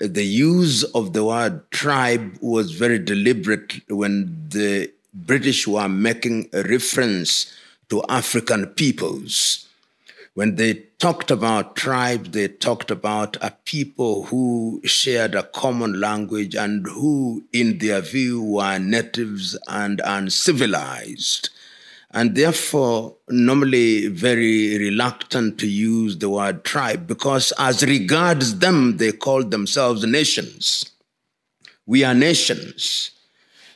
the use of the word tribe was very deliberate when the British were making a reference to African peoples. When they talked about tribes, they talked about a people who shared a common language and who, in their view, were natives and uncivilized, and therefore normally very reluctant to use the word tribe, because as regards them, they called themselves nations. We are nations.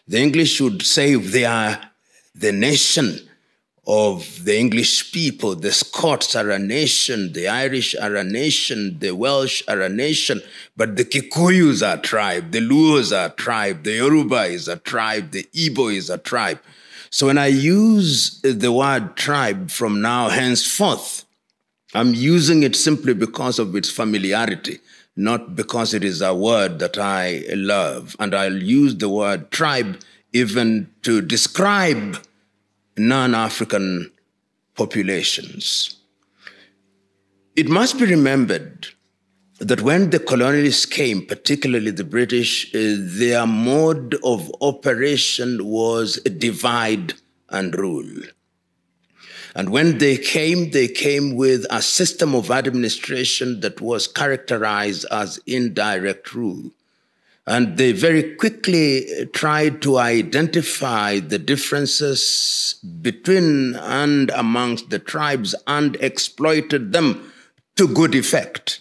The English would say they are the nation of the English people. The Scots are a nation, the Irish are a nation, the Welsh are a nation, but the Kikuyus are a tribe, the Luos are a tribe, the Yoruba is a tribe, the Igbo is a tribe. So when I use the word tribe from now henceforth, I'm using it simply because of its familiarity, not because it is a word that I love. And I'll use the word tribe even to describe non-African populations. It must be remembered that when the colonialists came, particularly the British, their mode of operation was divide and rule. And when they came with a system of administration that was characterized as indirect rule. And they very quickly tried to identify the differences between and amongst the tribes and exploited them to good effect.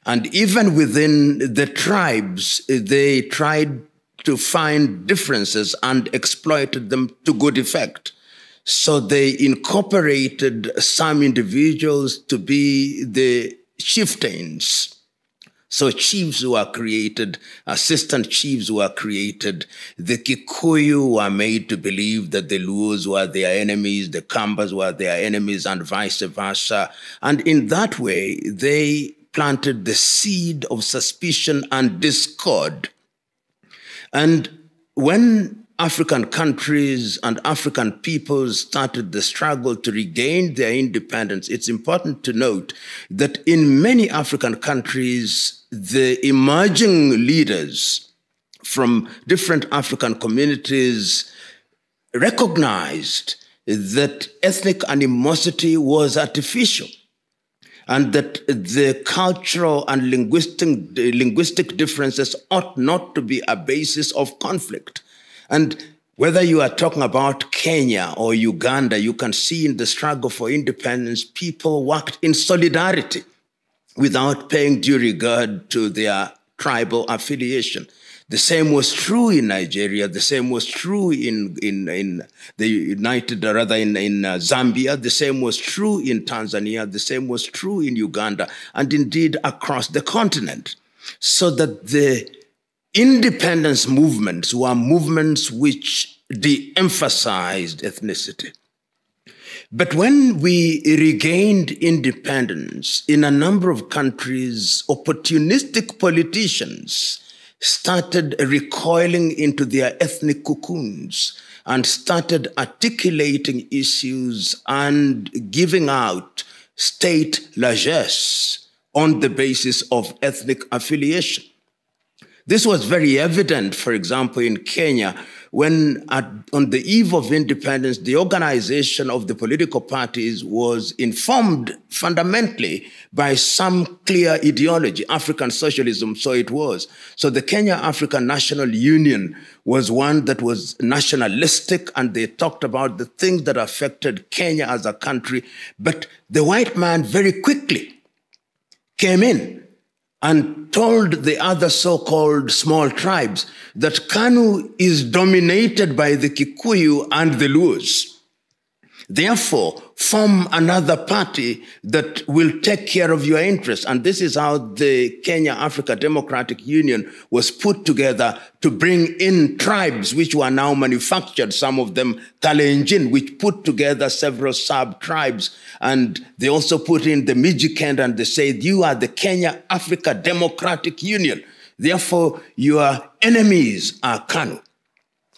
And even within the tribes, they tried to find differences and exploited them to good effect. So they incorporated some individuals to be the chieftains. So chiefs were created, assistant chiefs were created. The Kikuyu were made to believe that the Luos were their enemies, the Kambas were their enemies, and vice versa. And in that way, they planted the seed of suspicion and discord. And when African countries and African peoples started the struggle to regain their independence, it's important to note that in many African countries, the emerging leaders from different African communities recognized that ethnic animosity was artificial, and that the cultural and linguistic differences ought not to be a basis of conflict. And whether you are talking about Kenya or Uganda, you can see in the struggle for independence, people worked in solidarity without paying due regard to their tribal affiliation. The same was true in Nigeria. The same was true in Zambia. The same was true in Tanzania. The same was true in Uganda, and indeed across the continent. So that the independence movements were movements which de-emphasized ethnicity. But when we regained independence, in a number of countries, opportunistic politicians started recoiling into their ethnic cocoons and started articulating issues and giving out state largesse on the basis of ethnic affiliation. This was very evident, for example, in Kenya, when on the eve of independence, the organization of the political parties was informed fundamentally by some clear ideology, African socialism, so it was. So the Kenya African National Union was one that was nationalistic, and they talked about the things that affected Kenya as a country. But the white man very quickly came in and told the other so-called small tribes that Kanu is dominated by the Kikuyu and the Luos. Therefore, form another party that will take care of your interests. And this is how the Kenya Africa Democratic Union was put together to bring in tribes which were now manufactured, some of them Kalenjin, which put together several sub-tribes. And they also put in the Mijikenda, and they said, you are the Kenya Africa Democratic Union. Therefore, your enemies are Kanu.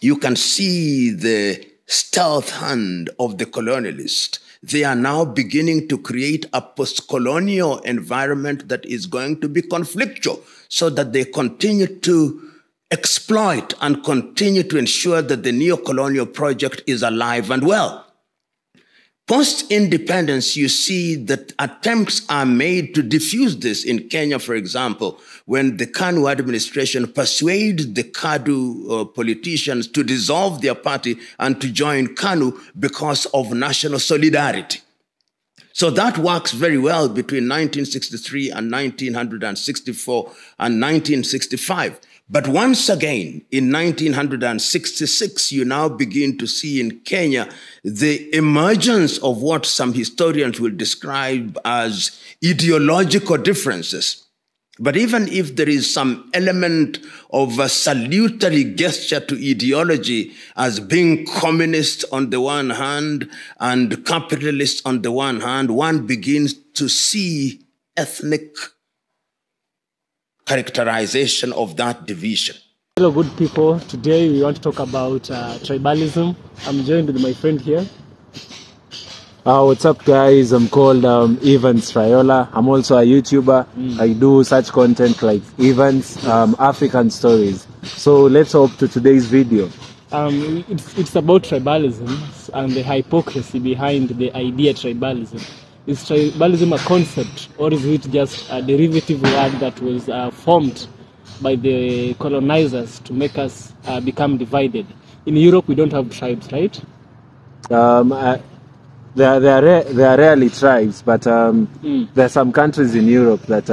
You can see the stealth hand of the colonialist. They are now beginning to create a post-colonial environment that is going to be conflictual. so that they continue to exploit and continue to ensure that the neo-colonial project is alive and well. Post-independence, you see that attempts are made to diffuse this. In Kenya, for example, when the KANU administration persuaded the KADU politicians to dissolve their party and to join KANU because of national solidarity. So that works very well between 1963 and 1964 and 1965. But once again, in 1966, you now begin to see in Kenya the emergence of what some historians will describe as ideological differences. But even if there is some element of a salutary gesture to ideology as being communist on the one hand and capitalist on the one hand, one begins to see ethnic characterization of that division. Hello, good people. Today we want to talk about tribalism. I'm joined with my friend here. What's up, guys? I'm called Evans Raiola. I'm also a YouTuber. I do such content like Evans, African stories. So let's hop to today's video. It's about tribalism and the hypocrisy behind the idea tribalism. Is tribalism a concept, or is it just a derivative word that was formed by the colonizers to make us become divided? In Europe, we don't have tribes, right? There are rarely tribes, but there are some countries in Europe that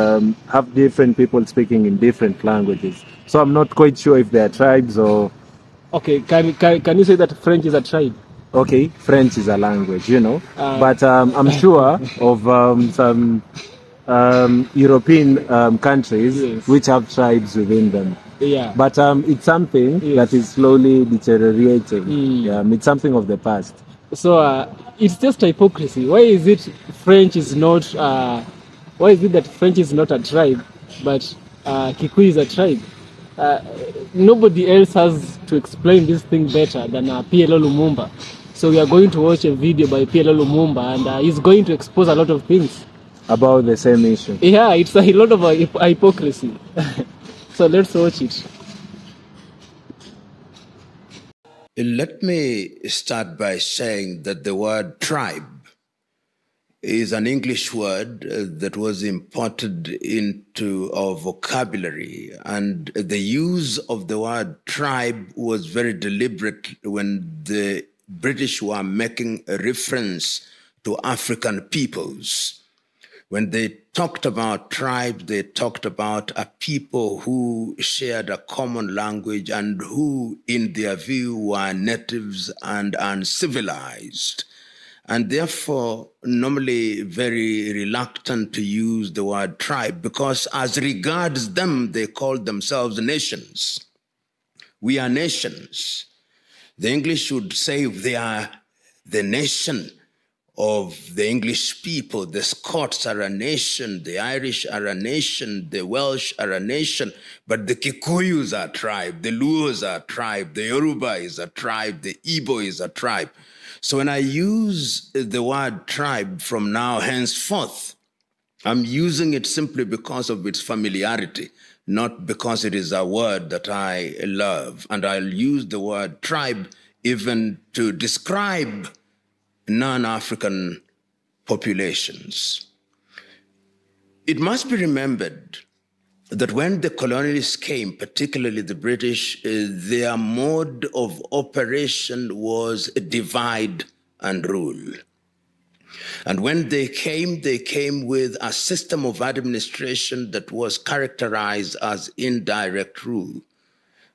have different people speaking in different languages. So I'm not quite sure if they are tribes or... Okay, can you say that French is a tribe? Okay, French is a language, you know, but I'm sure of some European countries, yes, which have tribes within them. Yeah. But it's something, yes, that is slowly deteriorating. It's something of the past. So it's just hypocrisy. Why is it French is not? Why is it that French is not a tribe, but Kikuyu is a tribe? Nobody else has to explain this thing better than PLO Lumumba. So we are going to watch a video by PLO Lumumba, and he's going to expose a lot of things about the same issue. Yeah, it's a lot of hypocrisy. So let's watch it. Let me start by saying that the word tribe is an English word that was imported into our vocabulary, and the use of the word tribe was very deliberate when the British were making a reference to African peoples. When they talked about tribes, they talked about a people who shared a common language and who, in their view, were natives and uncivilized, and therefore normally very reluctant to use the word tribe, because as regards them, they called themselves nations. We are nations. The English would say they are the nation of the English people. The Scots are a nation, the Irish are a nation, the Welsh are a nation, but the Kikuyus are a tribe, the Luos are a tribe, the Yoruba is a tribe, the Igbo is a tribe. So when I use the word tribe from now henceforth, I'm using it simply because of its familiarity, not because it is a word that I love. And I'll use the word tribe even to describe non-African populations. It must be remembered that when the colonialists came, particularly the British, their mode of operation was divide and rule. And when they came with a system of administration that was characterized as indirect rule.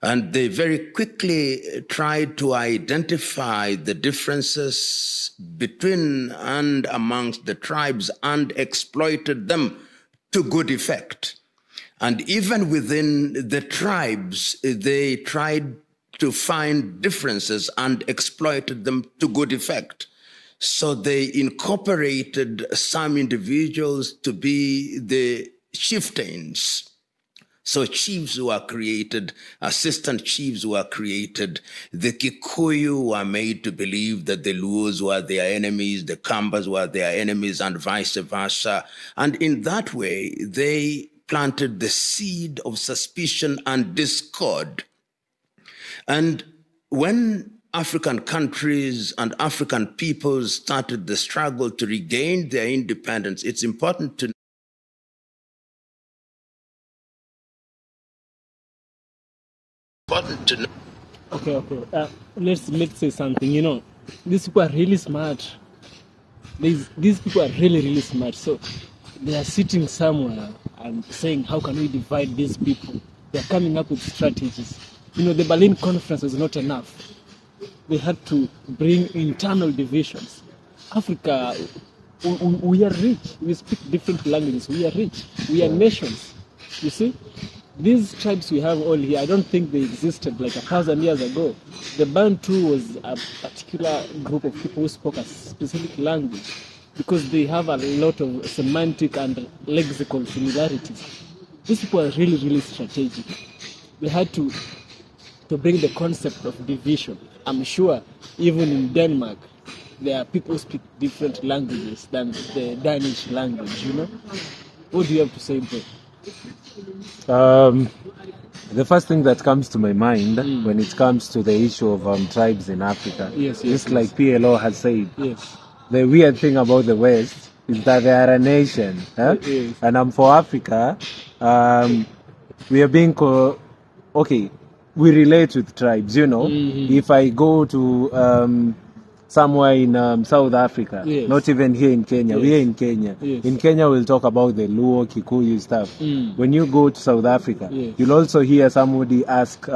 And they very quickly tried to identify the differences between and amongst the tribes and exploited them to good effect. And even within the tribes, they tried to find differences and exploited them to good effect. So they incorporated some individuals to be the chieftains. So chiefs were created, assistant chiefs were created. The Kikuyu were made to believe that the Luos were their enemies, the Kambas were their enemies, and vice versa. And in that way, they planted the seed of suspicion and discord. And when African countries and African peoples started the struggle to regain their independence, it's important to know. Okay. Let's say something. You know, these people are really smart. These people are really smart. So they are sitting somewhere and saying, how can we divide these people? They're coming up with strategies. You know, the Berlin Conference was not enough. They had to bring internal divisions. Africa, we are rich. We speak different languages. We are rich. We are nations. You see? These tribes we have all here, I don't think they existed like 1,000 years ago. The Bantu was a particular group of people who spoke a specific language because they have a lot of semantic and lexical similarities. These people are really strategic. They had to bring the concept of division. I'm sure even in Denmark, there are people who speak different languages than the Danish language, you know? What do you have to say, bro? The first thing that comes to my mind when it comes to the issue of tribes in Africa, just like PLO has said, the weird thing about the West is that they are a nation, and for Africa, we are being okay. We relate with tribes, you know. If I go to somewhere in South Africa, not even here in Kenya. We're in Kenya. In Kenya, we'll talk about the Luo, Kikuyu stuff. When you go to South Africa, you'll also hear somebody ask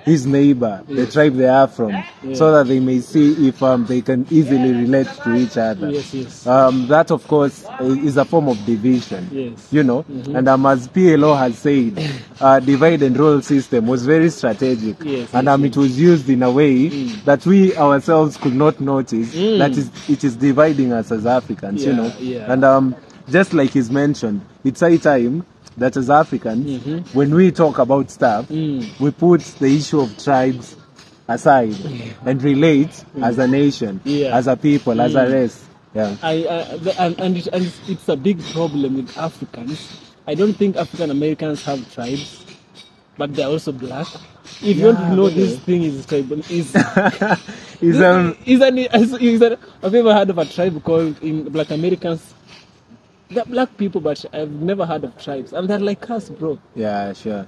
his neighbor, the tribe they are from, so that they may see if they can easily relate to each other. That, of course, is a form of division, you know. And as PLO has said, divide and rule system was very strategic, and it was used in a way that we ourselves could not notice that it is dividing us as Africans, you know. And just like he's mentioned, it's high time that as Africans, when we talk about stuff, we put the issue of tribes aside and relate as a nation, as a people, as a race. And it's a big problem with Africans. I don't think African Americans have tribes, but they're also black. If you want to know this thing is tribal, have you ever heard of a tribe called in Black Americans? They're black people, but I've never heard of tribes. And they're like us, bro. Yeah, sure.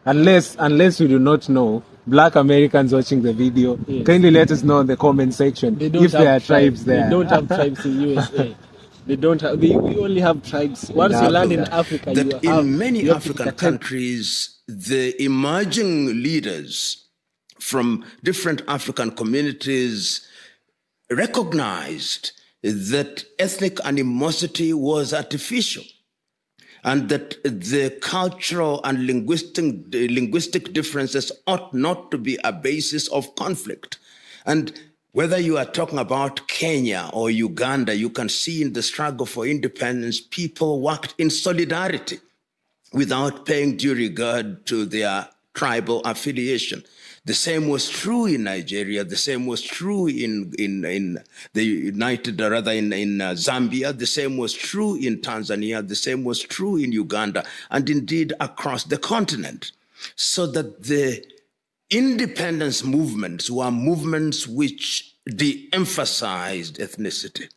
Unless you do not know, black Americans watching the video, kindly let us know in the comment section if there are tribes there. They don't have tribes in USA. They don't have. We only have tribes. Once you land in Africa, in many African countries, the emerging leaders from different African communities recognized that ethnic animosity was artificial and that the cultural and linguistic differences ought not to be a basis of conflict. And whether you are talking about Kenya or Uganda, you can see in the struggle for independence, people worked in solidarity without paying due regard to their tribal affiliation. The same was true in Nigeria. The same was true in Zambia. The same was true in Tanzania. The same was true in Uganda, and indeed across the continent. So that the independence movements were movements which de-emphasized ethnicity.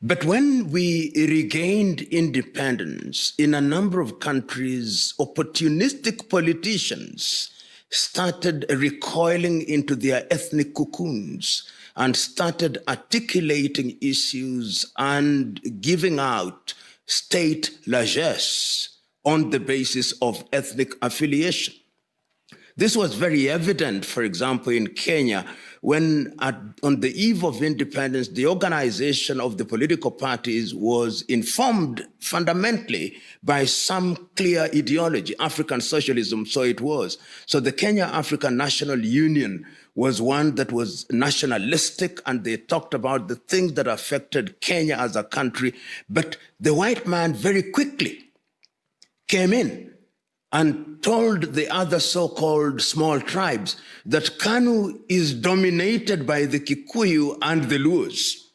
But when we regained independence in a number of countries, opportunistic politicians started recoiling into their ethnic cocoons and started articulating issues and giving out state largesse on the basis of ethnic affiliation. This was very evident, for example, in Kenya, when on the eve of independence, the organization of the political parties was informed fundamentally by some clear ideology, African socialism, so it was. So the Kenya African National Union was one that was nationalistic, and they talked about the things that affected Kenya as a country. But the white man very quickly came in and told the other so-called small tribes that Kanu is dominated by the Kikuyu and the Luos.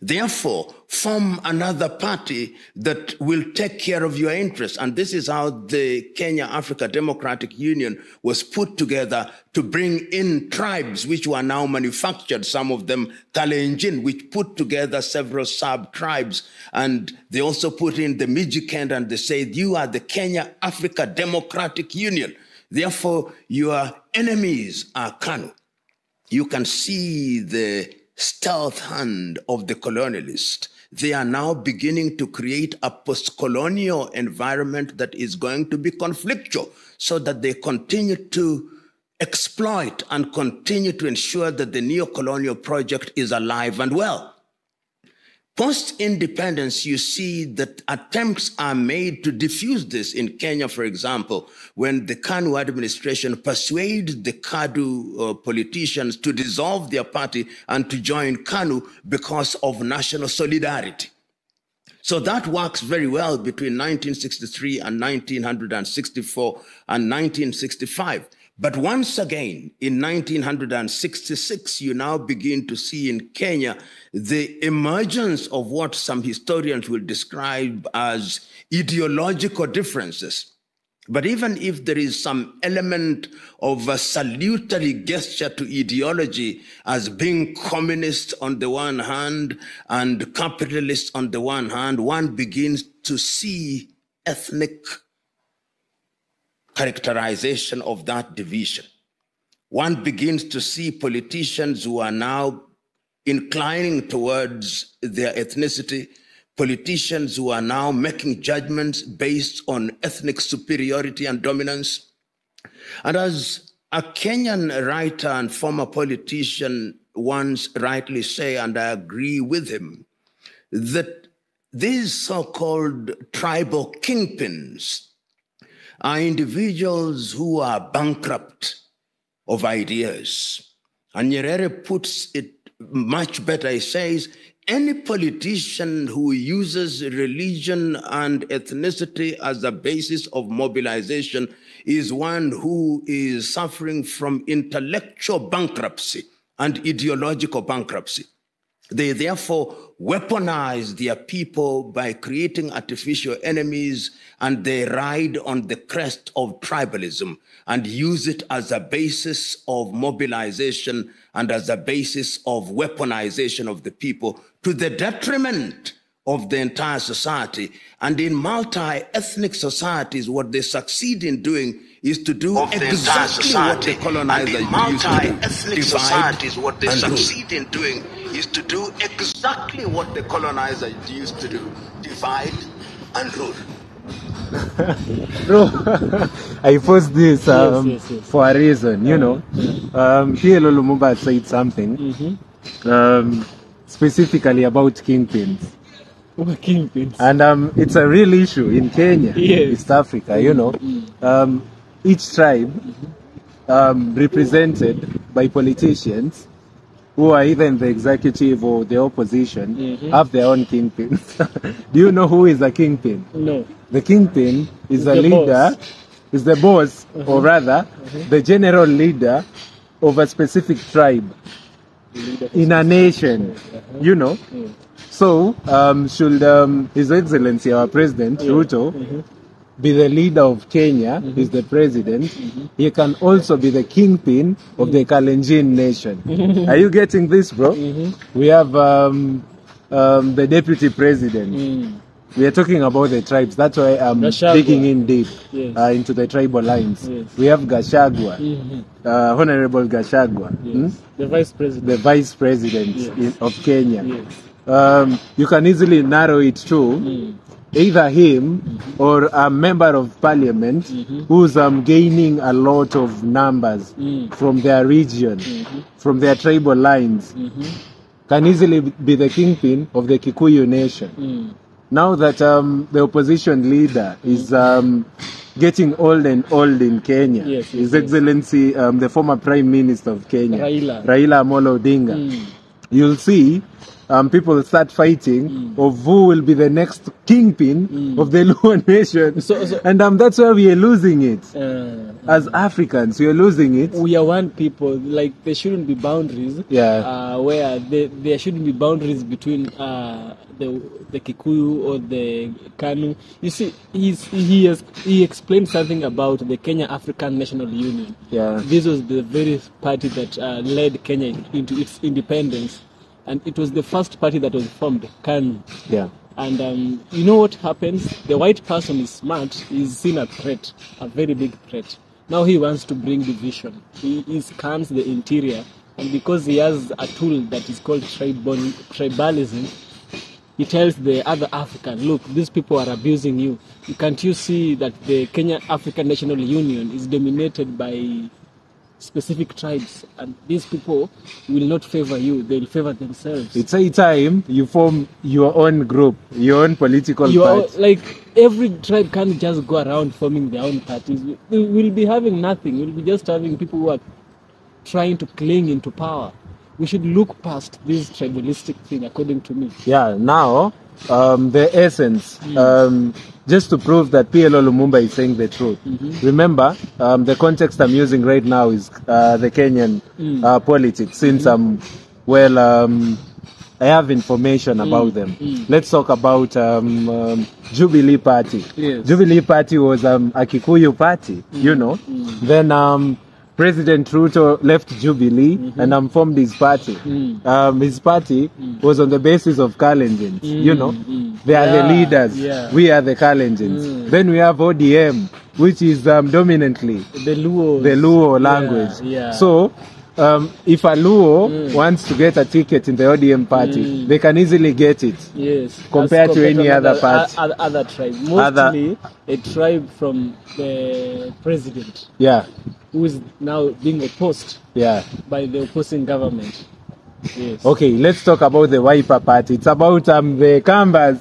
Therefore, form another party that will take care of your interests. And this is how the Kenya Africa Democratic Union was put together to bring in tribes which were now manufactured, some of them Kalenjin, which put together several sub-tribes. And they also put in the Mijikenda, and they said, you are the Kenya Africa Democratic Union. Therefore, your enemies are Kanu. You can see the stealth hand of the colonialist. They are now beginning to create a post-colonial environment that is going to be conflictual, so that they continue to exploit and continue to ensure that the neo-colonial project is alive and well. Post-independence, you see that attempts are made to diffuse this. In Kenya, for example, when the KANU administration persuaded the KADU politicians to dissolve their party and to join KANU because of national solidarity. So that works very well between 1963 and 1964 and 1965. But once again, in 1966, you now begin to see in Kenya the emergence of what some historians will describe as ideological differences. But even if there is some element of a salutary gesture to ideology as being communist on the one hand and capitalist on the one hand, one begins to see ethnic characterization of that division. One begins to see politicians who are now inclining towards their ethnicity, politicians who are now making judgments based on ethnic superiority and dominance. And as a Kenyan writer and former politician once rightly say, and I agree with him, that these so-called tribal kingpins are individuals who are bankrupt of ideas. And Nyerere puts it much better. He says, any politician who uses religion and ethnicity as a basis of mobilization is one who is suffering from intellectual bankruptcy and ideological bankruptcy. They therefore weaponize their people by creating artificial enemies, and they ride on the crest of tribalism and use it as a basis of mobilization and as a basis of weaponization of the people to the detriment of the entire society. And in multi-ethnic societies, what they succeed in doing is to do exactly what the colonizer used to do. Societies, what they succeed in doing is to do exactly what the colonizer used to do: divide and rule. Bro, I post this for a reason, you know. PLO Lumumba said something specifically about kingpins. Kingpins. And it's a real issue in Kenya, East Africa, you know. Each tribe represented by politicians who are either in the executive or the opposition have their own kingpins. Do you know who is a kingpin? No. The kingpin is a leader, is the boss, or rather, the general leader of a specific tribe in a nation, you know. So, should His Excellency, our President, Ruto, be the leader of Kenya, is the president, he can also be the kingpin of the Kalenjin nation. Are you getting this, bro? We have the deputy president. We are talking about the tribes. That's why I'm digging in deep into the tribal lines. We have Gachagua, Honorable Gachagua, the vice president. The vice president of Kenya. You can easily narrow it to either him or a member of parliament who's gaining a lot of numbers from their region, from their tribal lines, can easily be the kingpin of the Kikuyu nation. Now that the opposition leader is getting old and old in Kenya, His Excellency, the former Prime Minister of Kenya, Raila Amolo Odinga, you'll see people start fighting of who will be the next kingpin of the Luo nation. And that's where we are losing it. As Africans, we are losing it. We are one people. Like, there shouldn't be boundaries. Yeah. Where there shouldn't be boundaries between the Kikuyu or the Kanu. You see, he explained something about the Kenya African National Union. Yeah. This was the very party that led Kenya into its independence. And it was the first party that was formed, KANU. Yeah. And you know what happens? The white person is smart. He's seen a threat, a very big threat. Now he wants to bring division. He scans the interior. And because he has a tool that is called tribalism, he tells the other African, look, these people are abusing you. Can't you see that the Kenya African National Union is dominated by specific tribes, and these people will not favor you, they'll favor themselves. It's a time you form your own group, your own political party. Like, every tribe can't just go around forming their own parties. We'll be having nothing. We'll be just having people who are trying to cling into power. We should look past this tribalistic thing, according to me. Yeah, now, the essence, just to prove that PLO Lumumba is saying the truth. Remember, the context I'm using right now is the Kenyan politics, since I have information about them. Let's talk about Jubilee Party. Yes. Jubilee Party was a Kikuyu party, you know. Then President Ruto left Jubilee and formed his party. His party was on the basis of Kalenjins, you know. They are the leaders. Yeah. We are the Kalenjins. Then we have ODM, which is dominantly The Luo language. Yeah. So, if a Luo wants to get a ticket in the ODM party, they can easily get it. Yes. Compared to any other party. Other tribe. Mostly a tribe from the president. Yeah. Who is now being opposed by the opposing government. Yes. Okay, let's talk about the Wiper party. It's about the Kambas.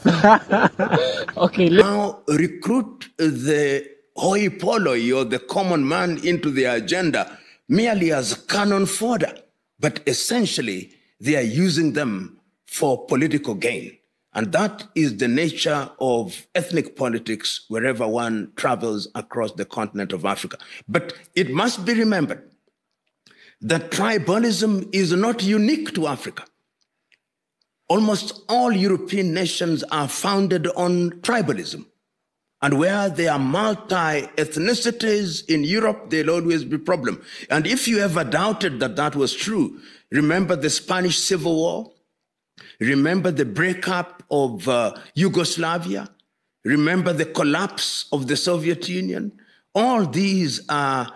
Okay. Now recruit the hoi polloi or the common man into their agenda merely as cannon fodder, but essentially they are using them for political gain. And that is the nature of ethnic politics wherever one travels across the continent of Africa. But it must be remembered that tribalism is not unique to Africa. Almost all European nations are founded on tribalism. And where there are multi-ethnicities in Europe, there'll always be a problem. And if you ever doubted that that was true, remember the Spanish Civil War? Remember the breakup of Yugoslavia? Remember the collapse of the Soviet Union? All these are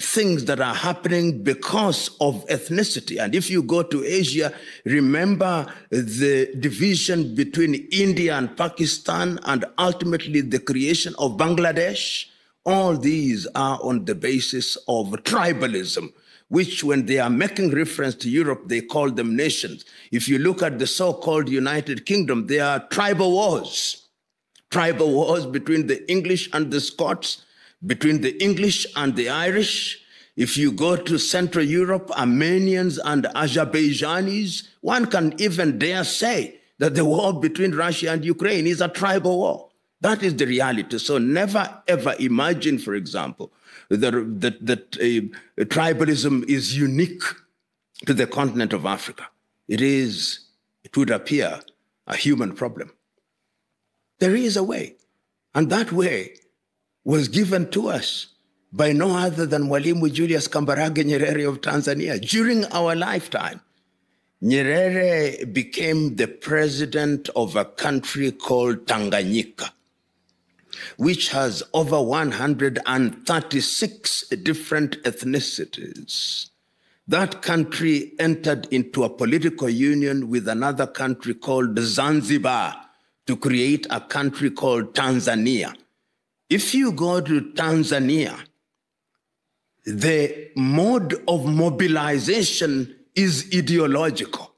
things that are happening because of ethnicity. And if you go to Asia, remember the division between India and Pakistan, and ultimately the creation of Bangladesh. All these are on the basis of tribalism, which when they are making reference to Europe, they call them nations. If you look at the so-called United Kingdom, there are tribal wars between the English and the Scots, between the English and the Irish. If you go to Central Europe, Armenians and Azerbaijanis, one can even dare say that the war between Russia and Ukraine is a tribal war. That is the reality. So never ever imagine, for example, that tribalism is unique to the continent of Africa. It would appear, a human problem. There is a way, and that way was given to us by no other than Mwalimu Julius Kambarage Nyerere of Tanzania. During our lifetime, Nyerere became the president of a country called Tanganyika, which has over 136 different ethnicities. That country entered into a political union with another country called Zanzibar to create a country called Tanzania. If you go to Tanzania, the mode of mobilization is ideological.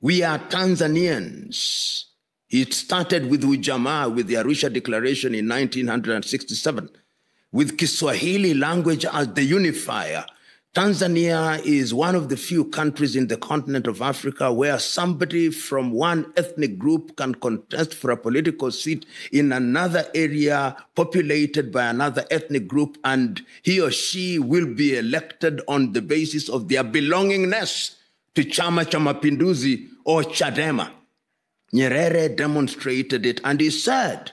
We are Tanzanians. It started with Ujamaa, with the Arusha Declaration in 1967, with Kiswahili language as the unifier. Tanzania is one of the few countries in the continent of Africa where somebody from one ethnic group can contest for a political seat in another area populated by another ethnic group, and he or she will be elected on the basis of their belongingness to Chama cha Mapinduzi or Chadema. Nyerere demonstrated it, and he said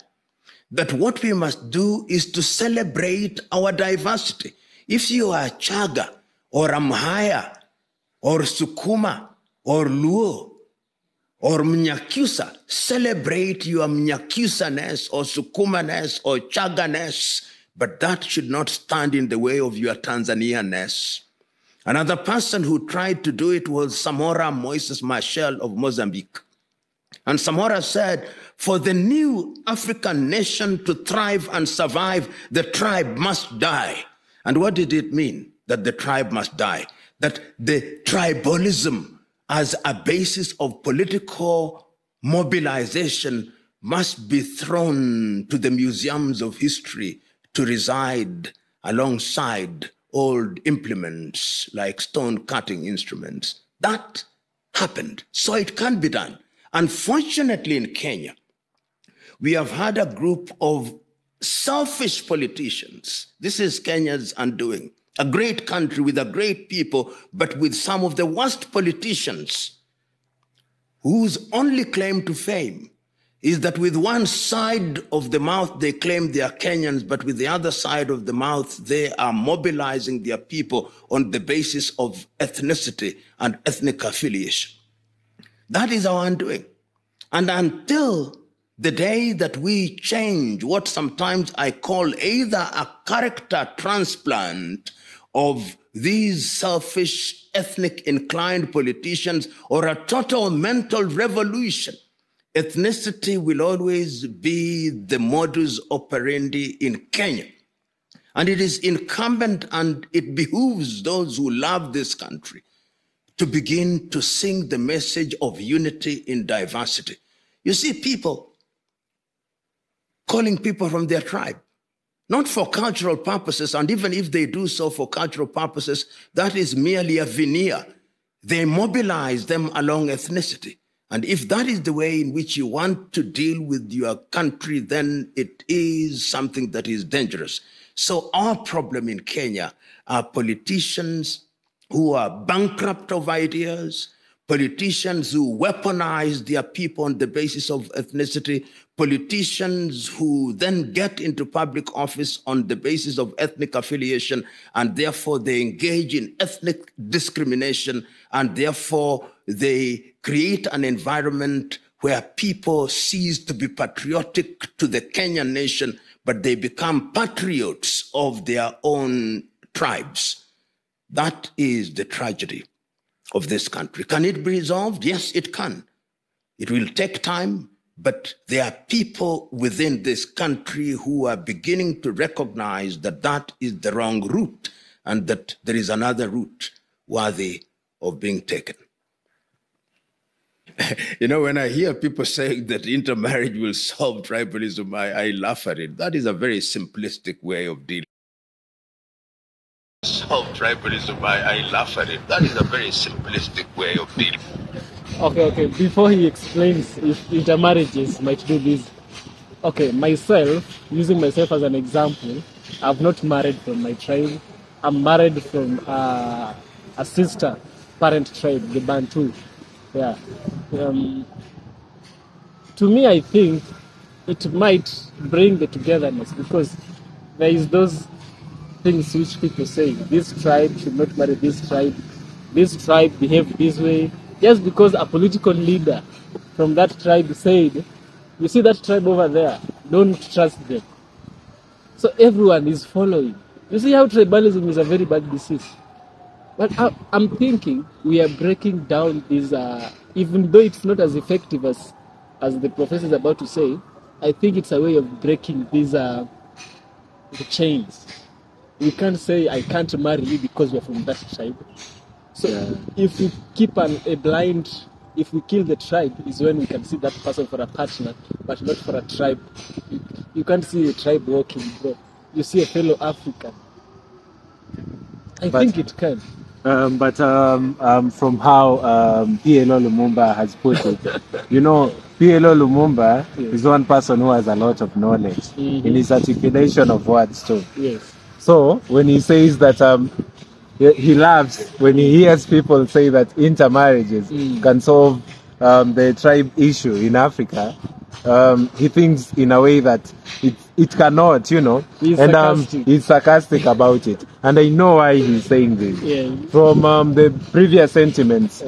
that what we must do is to celebrate our diversity. If you are Chaga, or Amhaya, or Sukuma, or Luo, or Mnyakyusa, celebrate your Mnyakyusa-ness, or Sukuma-ness, or Chaga-ness, but that should not stand in the way of your Tanzania-ness. Another person who tried to do it was Samora Moises Machel of Mozambique. And Samora said, for the new African nation to thrive and survive, the tribe must die. And what did it mean? That the tribe must die, that the tribalism as a basis of political mobilization must be thrown to the museums of history to reside alongside old implements like stone cutting instruments. That happened, so it can be done. Unfortunately, in Kenya, we have had a group of selfish politicians. This is Kenya's undoing. A great country with a great people, but with some of the worst politicians whose only claim to fame is that with one side of the mouth they claim they are Kenyans, but with the other side of the mouth they are mobilizing their people on the basis of ethnicity and ethnic affiliation. That is our undoing. And until the day that we change what sometimes I call either a character transplant of these selfish, ethnic inclined politicians or a total mental revolution, ethnicity will always be the modus operandi in Kenya. And it is incumbent and it behooves those who love this country to begin to sing the message of unity in diversity. You see people calling people from their tribe, not for cultural purposes, and even if they do so for cultural purposes, that is merely a veneer. They mobilize them along ethnicity. And if that is the way in which you want to deal with your country, then it is something that is dangerous. So our problem in Kenya are politicians who are bankrupt of ideas, politicians who weaponize their people on the basis of ethnicity, politicians who then get into public office on the basis of ethnic affiliation, and therefore they engage in ethnic discrimination, and therefore they create an environment where people cease to be patriotic to the Kenyan nation, but they become patriots of their own tribes. That is the tragedy of this country. Can it be resolved? Yes, it can. It will take time, but there are people within this country who are beginning to recognize that that is the wrong route and that there is another route worthy of being taken. You know, when I hear people saying that intermarriage will solve tribalism, I laugh at it. That is a very simplistic way of dealing. Solve tribalism, I laugh at it. That is a very simplistic way of dealing. Okay. Before he explains if intermarriages might do this, okay, myself, using myself as an example, I've not married from my tribe. I'm married from a sister parent tribe, the Bantu. Yeah. To me, I think it might bring the togetherness because there is those things which people say, this tribe should not marry this tribe behave this way, just because a political leader from that tribe said, you see that tribe over there, don't trust them. So everyone is following. You see how tribalism is a very bad disease. But I'm thinking we are breaking down these, even though it's not as effective as the professor is about to say, I think it's a way of breaking these the chains. We can't say, I can't marry you because you're from that tribe. So if we keep a blind, if we kill the tribe, is when we can see that person for a partner, but not for a tribe. You can't see a tribe walking, bro. You see a fellow African. I think it can. But from how PLO Lumumba has put it, you know, PLO Lumumba is one person who has a lot of knowledge in his articulation of words too. Yes. So when he says that he laughs when he hears people say that intermarriages can solve the tribe issue in Africa, he thinks in a way that it cannot, you know. He's sarcastic about it. And I know why he's saying this. Yeah. From the previous sentiments,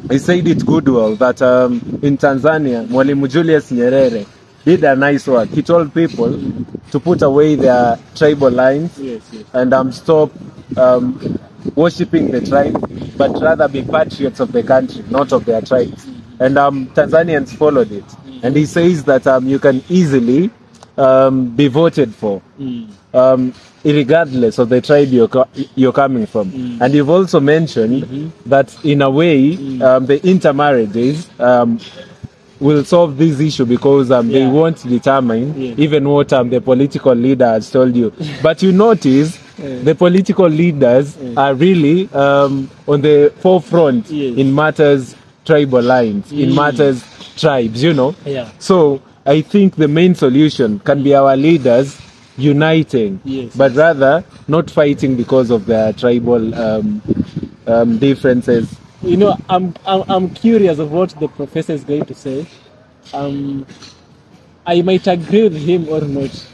he said it good well that in Tanzania, Mwalimu Julius Nyerere did a nice work. He told people to put away their tribal lines and stop worshipping the tribe, but rather be patriots of the country, not of their tribes. And Tanzanians followed it. And he says that you can easily be voted for, regardless of the tribe you're coming from. And you've also mentioned that in a way, the intermarriages will solve this issue because they won't determine even what the political leader has told you. But you notice the political leaders are really on the forefront in matters tribal lines, in matters tribes, you know. So I think the main solution can be our leaders uniting, but rather not fighting because of their tribal differences. You know, I'm curious of what the professor is going to say. I might agree with him or not.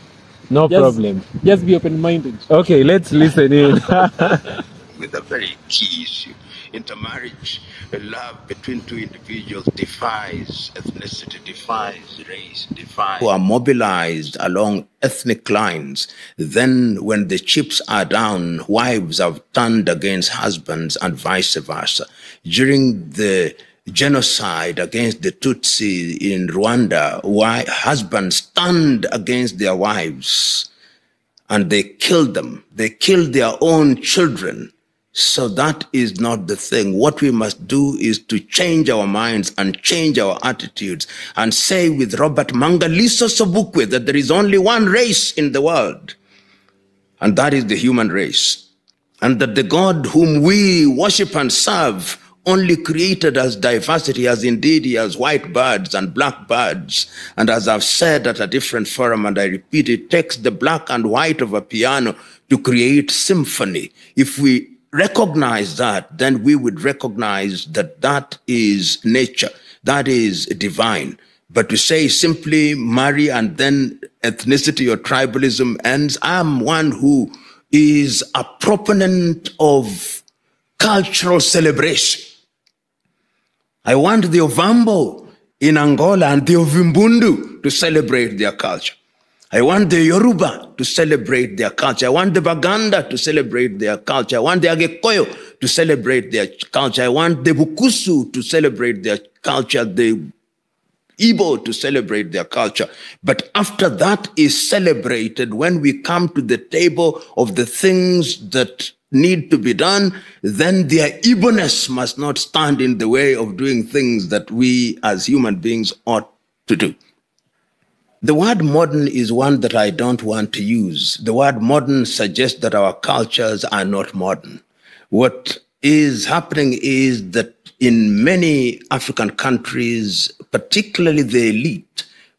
No problem. Just be open-minded. Okay, let's listen in. With a very key issue. Intermarriage, love between two individuals defies ethnicity, defies race, defies... Who are mobilized along ethnic lines. Then when the chips are down, wives have turned against husbands and vice versa. During the genocide against the Tutsi in Rwanda, husbands turned against their wives and they killed them. They killed their own children. So that is not the thing. What we must do is to change our minds and change our attitudes and say with Robert Mangaliso Sobukwe that there is only one race in the world, and that is the human race. And that the God whom we worship and serve only created us diversity, as indeed he has white birds and black birds. And as I've said at a different forum, and I repeat, it takes the black and white of a piano to create symphony. If we recognize that, then we would recognize that that is nature, that is divine. But to say simply marry and then ethnicity or tribalism ends, I'm one who is a proponent of cultural celebration. I want the Ovambo in Angola and the Ovimbundu to celebrate their culture. I want the Yoruba to celebrate their culture. I want the Baganda to celebrate their culture. I want the Agekoyo to celebrate their culture. I want the Bukusu to celebrate their culture, the Igbo to celebrate their culture. But after that is celebrated, when we come to the table of the things that need to be done, then their Igbo-ness must not stand in the way of doing things that we as human beings ought to do. The word modern is one that I don't want to use. The word modern suggests that our cultures are not modern. What is happening is that in many African countries, particularly the elite,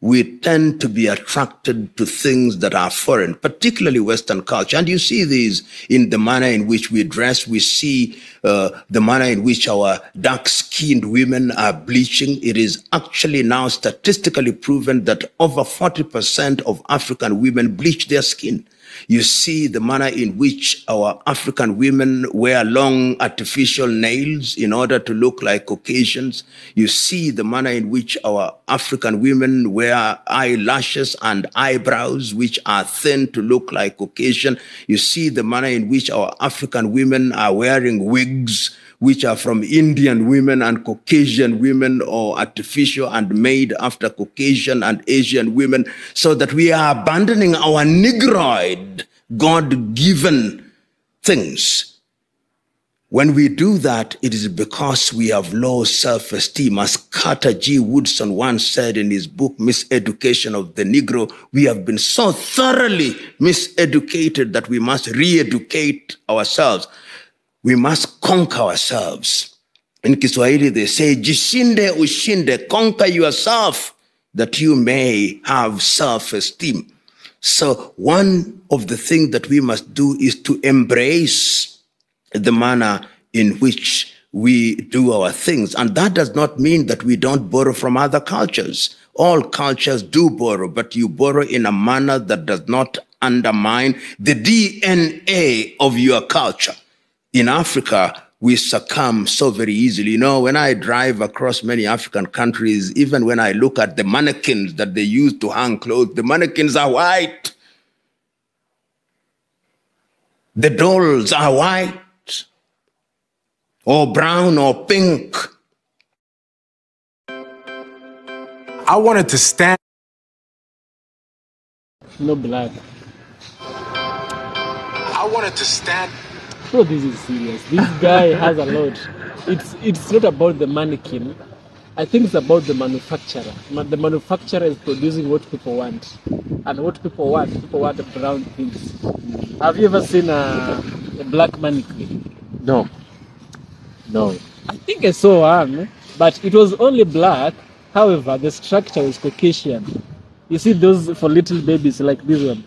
we tend to be attracted to things that are foreign, particularly Western culture. And you see these in the manner in which we dress. We see the manner in which our dark-skinned women are bleaching. It is actually now statistically proven that over 40% of African women bleach their skin. You see the manner in which our African women wear long artificial nails in order to look like Caucasians. You see the manner in which our African women wear eyelashes and eyebrows, which are thin to look like Caucasian. You see the manner in which our African women are wearing wigs, which are from Indian women and Caucasian women, or artificial and made after Caucasian and Asian women, so that we are abandoning our Negroid, God-given things. When we do that, it is because we have low self-esteem. As Carter G. Woodson once said in his book, Miseducation of the Negro, we have been so thoroughly miseducated that we must re-educate ourselves. We must conquer ourselves. In Kiswahili, they say, jishinde ushinde, conquer yourself that you may have self-esteem. So one of the things that we must do is to embrace the manner in which we do our things. And that does not mean that we don't borrow from other cultures. All cultures do borrow, but you borrow in a manner that does not undermine the DNA of your culture. In Africa, we succumb so very easily. You know, when I drive across many African countries, even when I look at the mannequins that they use to hang clothes, the mannequins are white. The dolls are white, or brown, or pink. I wanted to stand. No black. I wanted to stand. Bro, this is serious. This guy has a lot. It's not about the mannequin. I think it's about the manufacturer. The manufacturer is producing what people want. And what people want brown things. Have you ever seen a black mannequin? No. No. I think I saw one, but it was only black. However, the structure is Caucasian. You see those for little babies like this one,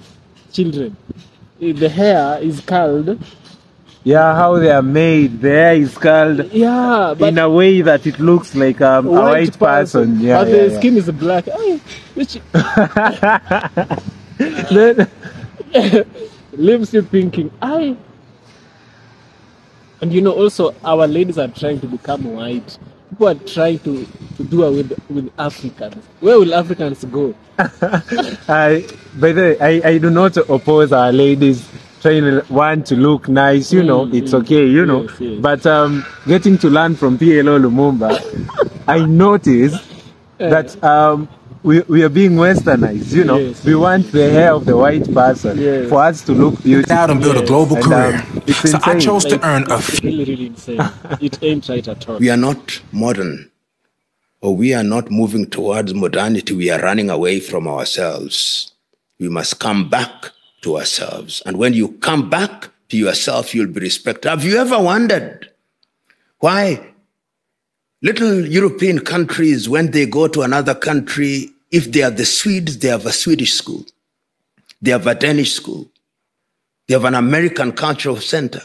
children. The hair is curled. Yeah, how they are made. The hair is curled. Yeah, but in a way that it looks like a white person. Yeah, but the skin is black. Ay, which leaves you thinking, ay. And you know, also our ladies are trying to become white. People are trying to do away with Africans. Where will Africans go? By the way, I do not oppose our ladies trying to want to look nice, you know, it's okay, you know. Yes. But getting to learn from PLO Lumumba, I noticed that we are being westernized, you know. Yes. We want the hair of the white person for us to look beautiful. Out and build a global career. It's so I insane. chose to earn a It's really insane. It ain't right at all. We are not modern, or we are not moving towards modernity. We are running away from ourselves. We must come back to ourselves. And when you come back to yourself, you'll be respected. Have you ever wondered why little European countries, when they go to another country, if they are the Swedes, they have a Swedish school. They have a Danish school. They have an American cultural center,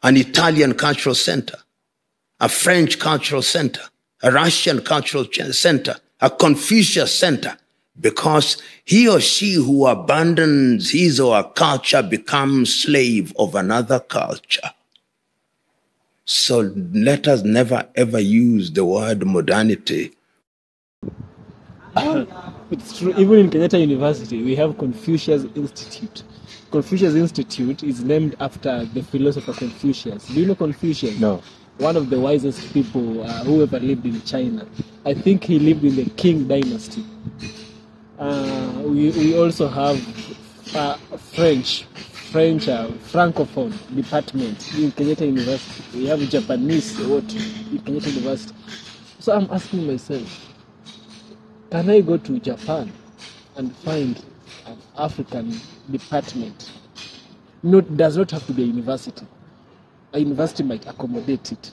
an Italian cultural center, a French cultural center, a Russian cultural center, a Confucius center, because he or she who abandons his or her culture becomes slave of another culture. So let us never ever use the word modernity. It's true. Even in Kenyatta University, we have Confucius Institute. Confucius Institute is named after the philosopher Confucius. Do you know Confucius? No. One of the wisest people who ever lived in China. I think he lived in the Qing dynasty. We also have French Francophone department in Kenyatta University. We have Japanese in Kenyatta University. So I'm asking myself, can I go to Japan and find an African department? No, it does not have to be a university. A university might accommodate it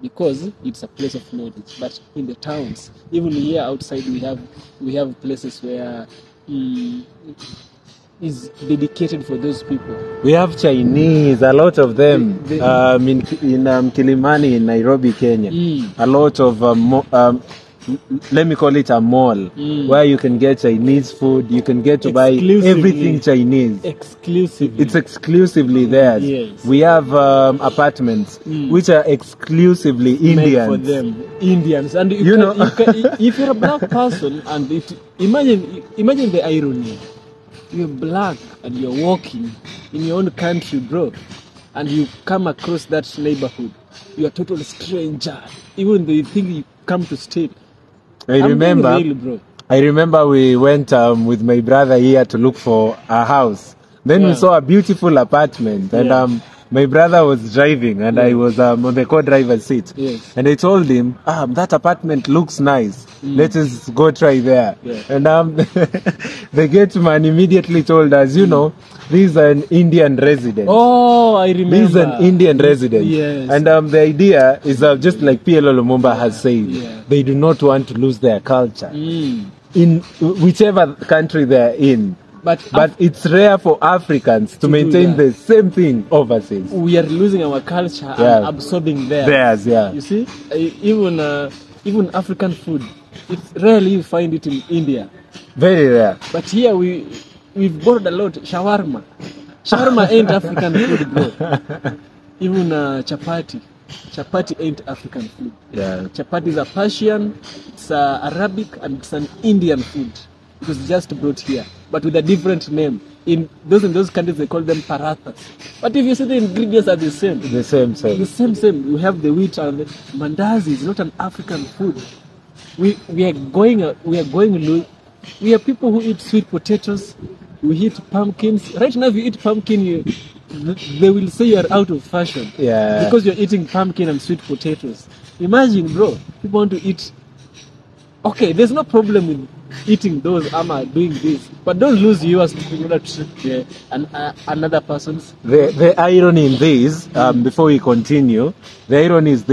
because it's a place of knowledge. But in the towns, even here outside, we have places where is dedicated for those people. We have Chinese, a lot of them in Kilimani in Nairobi, Kenya. A lot of let me call it a mall where you can get Chinese food. You can get to buy everything Chinese. Exclusively. It's exclusively theirs. Yes. We have apartments which are exclusively Indians. Made for them, Indians, and if you're a black person, and imagine the irony. You're black and you're walking in your own country, bro, and you come across that neighborhood. You're a total stranger, even though you think you come to steal. I remember we went with my brother here to look for a house. Then we saw a beautiful apartment, and my brother was driving and I was on the co-driver's seat. Yes. And I told him, that apartment looks nice. Let us go try there. Yeah. And the gate man immediately told us, you know, this is an Indian resident. Oh, I remember. This is an Indian resident. Yes. And the idea is just like PLO Lumumba has said, Yeah. they do not want to lose their culture in whichever country they're in. But it's rare for Africans to maintain the same thing overseas. We are losing our culture and absorbing theirs. You see, even African food, it's rarely you find it in India. Very rare. But here we've borrowed a lot. Shawarma. Shawarma ain't African food, bro. Even chapati. Chapati ain't African food. Yeah. Chapati is a Persian, it's Arabic, and it's an Indian food. It was just brought here, but with a different name. In those countries, they call them parathas. But if you see the ingredients are the same. The same. The same. You have the wheat and the mandazi is not an African food. We are people who eat sweet potatoes. We eat pumpkins. Right now, if you eat pumpkin, they will say you are out of fashion. Yeah. Because you're eating pumpkin and sweet potatoes. Imagine, bro, people want to eat. Okay, there's no problem with eating those, doing this, but don't lose yours to another person's. The irony in this, before we continue, the irony is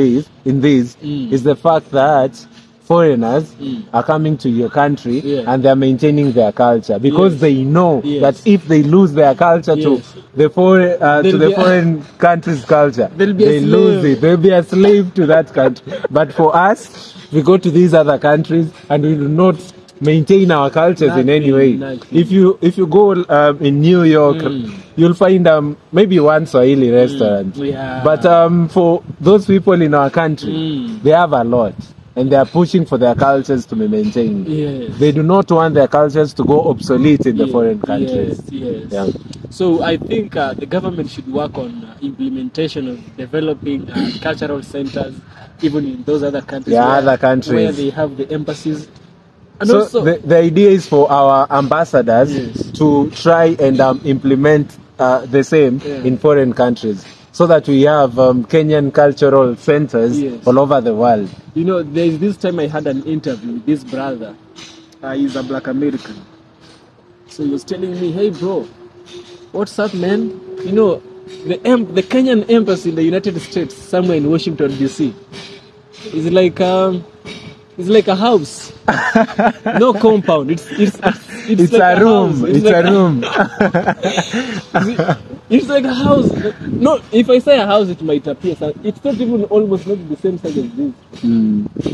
is the fact that foreigners are coming to your country and they're maintaining their culture because they know that if they lose their culture to the foreign country's culture, they lose it. They'll be a slave to that country. But for us, we go to these other countries and we do not maintain our cultures in any way. If you go in New York, you'll find maybe one Swahili restaurant. But for those people in our country, they have a lot. And they are pushing for their cultures to be maintained. Yes. They do not want their cultures to go obsolete in the foreign countries. Yes. Yeah. So I think the government should work on implementation of developing cultural centers, even in those other countries. Where they have the embassies. And so also, the idea is for our ambassadors to try and implement the same in foreign countries, so that we have Kenyan cultural centers all over the world. You know, there's this time I had an interview with this brother. He's a Black American. So he was telling me, hey bro, what's up, man? You know, the Kenyan embassy in the United States, somewhere in Washington, D.C., is like a house. No compound. It's like a room. It's a room. It's like a house. No, if I say a house, it might appear. It's not even almost not the same size as this.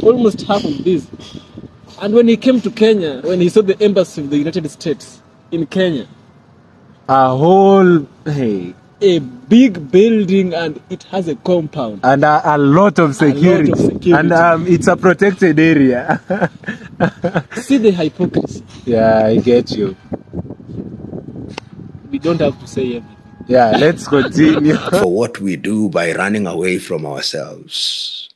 Almost half of this. And when he came to Kenya, when he saw the embassy of the United States in Kenya, a big building, and it has a compound and a lot of security. And it's a protected area. See the hypocrisy. Yeah, I get you. We don't have to say everything. Yeah, let's continue. For what we do by running away from ourselves.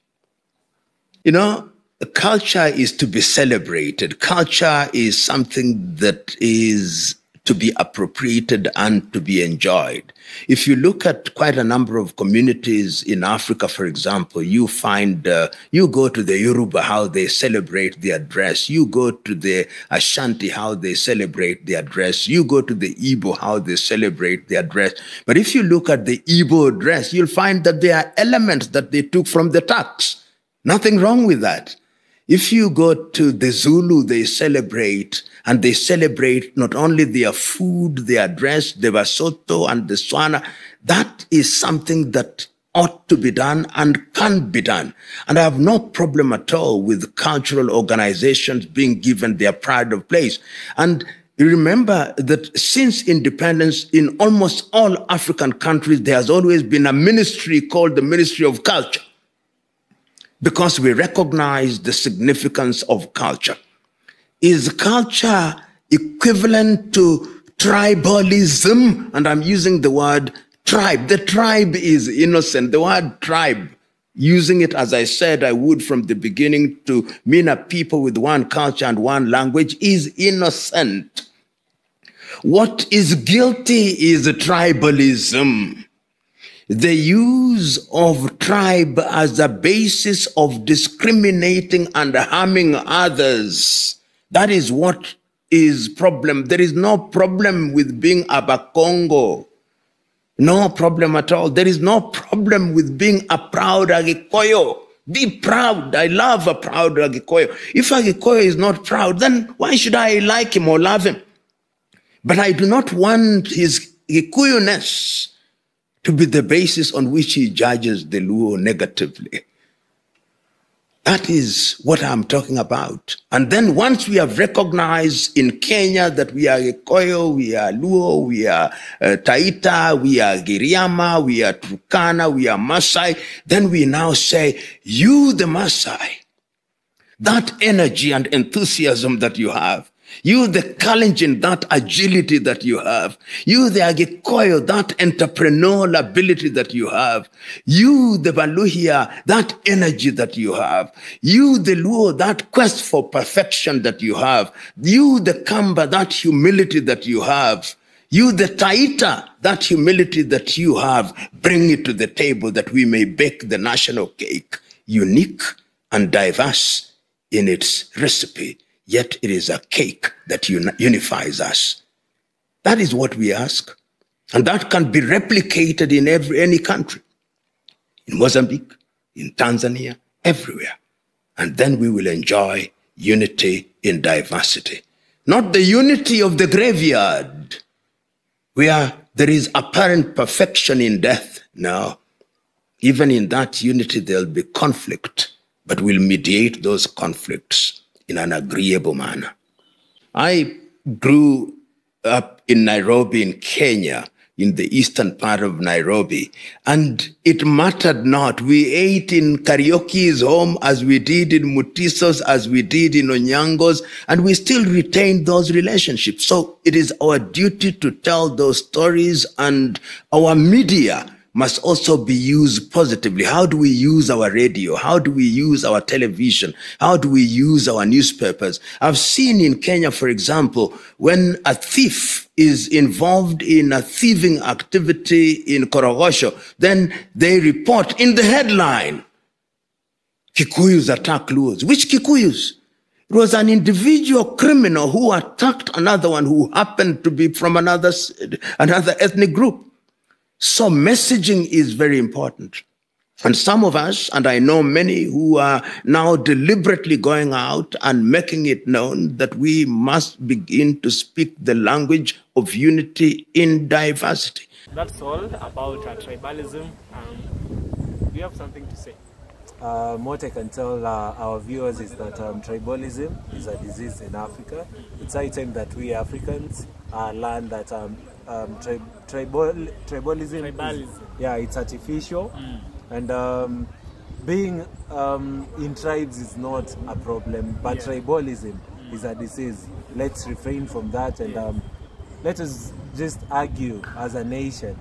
You know, culture is to be celebrated. Culture is something that is to be appropriated and to be enjoyed. If you look at quite a number of communities in Africa, for example, you find, you go to the Yoruba, how they celebrate their dress. You go to the Ashanti, how they celebrate their dress. You go to the Igbo, how they celebrate their dress. But if you look at the Igbo dress, you'll find that there are elements that they took from the Turks. Nothing wrong with that. If you go to the Zulu, they celebrate, and they celebrate not only their food, their dress, the Basotho and the Swana. That is something that ought to be done and can be done. And I have no problem at all with cultural organizations being given their pride of place. And remember that since independence, in almost all African countries, there has always been a ministry called the Ministry of Culture, because we recognize the significance of culture. Is culture equivalent to tribalism? And I'm using the word tribe. The tribe is innocent. The word tribe, using it as I said I would from the beginning to mean a people with one culture and one language, is innocent. What is guilty is tribalism. the use of tribe as a basis of discriminating and harming others. That is what is problem. There is no problem with being Abakongo. No problem at all. There is no problem with being a proud Agikoyo. Be proud. I love a proud Agikoyo. If Agikoyo is not proud, then why should I like him or love him? But I do not want his Gikuyu-ness to be the basis on which he judges the Luo negatively. That is what I'm talking about. And then once we have recognized in Kenya that we are Gikuyu, we are Luo, we are Taita, we are Giriama, we are Turkana, we are Maasai, then we now say, you the Maasai, that energy and enthusiasm that you have, you the Kalenjin, that agility that you have, you the Agikoyo, that entrepreneurial ability that you have, you the Baluhia, that energy that you have, you the Luo, that quest for perfection that you have, you the Kamba, that humility that you have, you the Taita, that humility that you have, bring it to the table that we may bake the national cake, unique and diverse in its recipe. Yet it is a cake that unifies us. That is what we ask. And that can be replicated in any country. In Mozambique, in Tanzania, everywhere. And then we will enjoy unity in diversity. Not the unity of the graveyard, where there is apparent perfection in death. No. Even in that unity, there will be conflict, but we'll mediate those conflicts in an agreeable manner. I grew up in Nairobi, in Kenya, in the eastern part of Nairobi, and it mattered not. We ate in Karaoke's home as we did in Mutiso's, as we did in Onyango's, and we still retained those relationships. So it is our duty to tell those stories, and our media must also be used positively. How do we use our radio? How do we use our television? How do we use our newspapers? I've seen in Kenya, for example, when a thief is involved in a thieving activity in Korogosho, then they report in the headline, Kikuyus attack Luos. Which Kikuyus? It was an individual criminal who attacked another one who happened to be from another ethnic group. So messaging is very important. And some of us, and I know many who are now deliberately going out and making it known that we must begin to speak the language of unity in diversity. That's all about tribalism. Do you have something to say? What I can tell our viewers is that tribalism is a disease in Africa. It's high time that we Africans learn that tribalism. Yeah, it's artificial, and being in tribes is not a problem, but tribalism is a disease. Let's refrain from that, and let us just argue as a nation,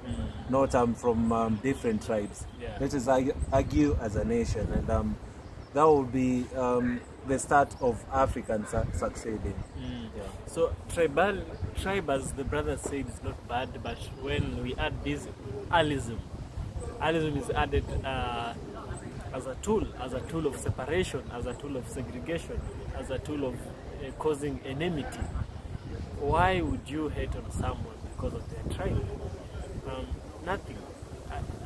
not from different tribes. Let us argue as a nation, and that will be the start of Africans succeeding. So tribe, as the brother said, is not bad, but when we add this allism is added as a tool of separation, as a tool of segregation, as a tool of causing enmity. Why would you hate on someone because of their tribe? Nothing.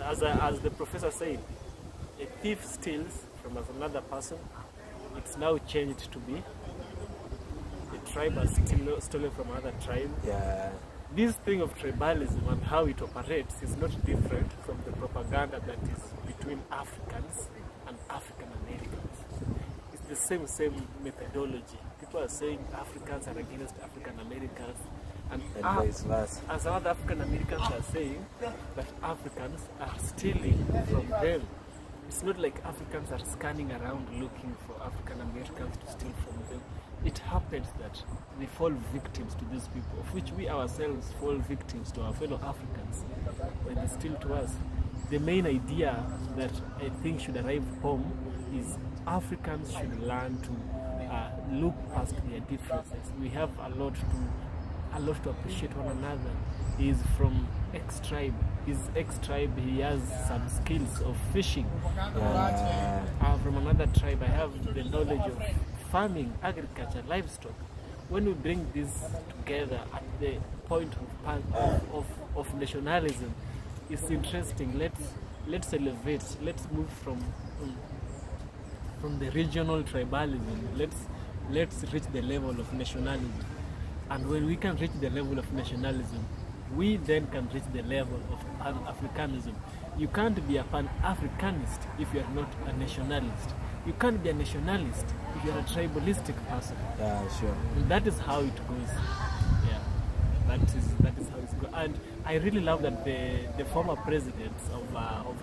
As the professor said, a thief steals from another person. It's now changed to be a tribe has stolen from another tribe. This thing of tribalism and how it operates is not different from the propaganda that is between Africans and African Americans. It's the same methodology. People are saying Africans are against African Americans, and vice versa. And some other African Americans are saying that Africans are stealing from them. It's not like Africans are scanning around looking for African Americans to steal from them. It happens that they fall victims to these people, of which we ourselves fall victims to our fellow Africans when they steal to us. The main idea that I think should arrive home is Africans should learn to look past their differences. We have a lot to appreciate one another. He is from X tribe, his ex-tribe, he has some skills of fishing. From another tribe, I have the knowledge of farming, agriculture, livestock. When we bring this together at the point of nationalism, it's interesting. Let's elevate. Let's move from the regional tribalism. Let's reach the level of nationalism. And when we can reach the level of nationalism, we then can reach the level of Pan-Africanism. You can't be a Pan-Africanist if you are not a nationalist. You can't be a nationalist if you are a tribalistic person. Yeah, sure. And that is how it goes. Yeah, that is how it goes. And I really love that the former presidents of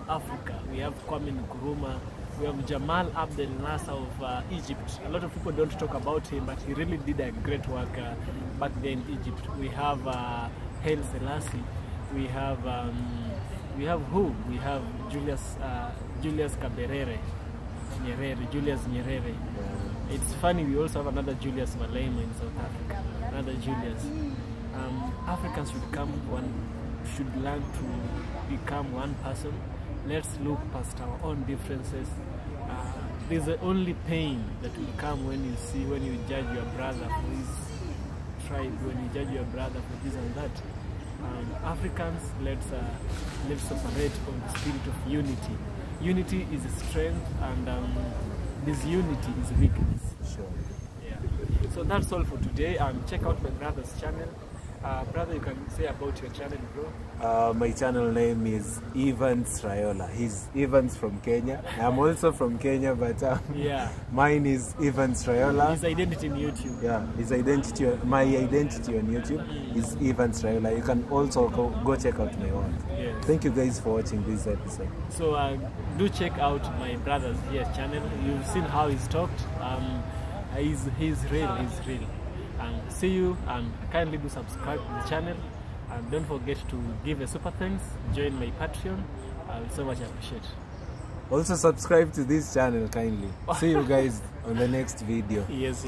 Africa, we have Kwame Nkrumah, we have Jamal Abdel Nasser of Egypt. A lot of people don't talk about him, but he really did a great work back there in Egypt. We have Haile Selassie. We have who? We have Julius Nyerere. Yeah. It's funny, we also have another Julius Malema in South Africa. Another Julius. Africans should learn to become one person. Let's look past our own differences. There's only pain that will come when you judge your brother for his tribe, when you judge your brother for this and that. Africans, let's operate on the spirit of unity. Unity is strength, and this unity is weakness. Sure. Yeah. So that's all for today. Check out my brother's channel. Brother, you can say about your channel, bro. My channel name is Evans Raiola. He's Evans from Kenya. I'm also from Kenya, but yeah, mine is Evans Raiola. His identity in YouTube. Yeah, my identity on YouTube is Evans Raiola. You can also go check out my work. Yes. Thank you guys for watching this episode. So do check out my brother's channel. You've seen how he's talked. He's real. And see you, and kindly do subscribe to the channel, and don't forget to give a super thanks, join my Patreon. I will so much appreciate. Also subscribe to this channel kindly. See you guys on the next video. Yes.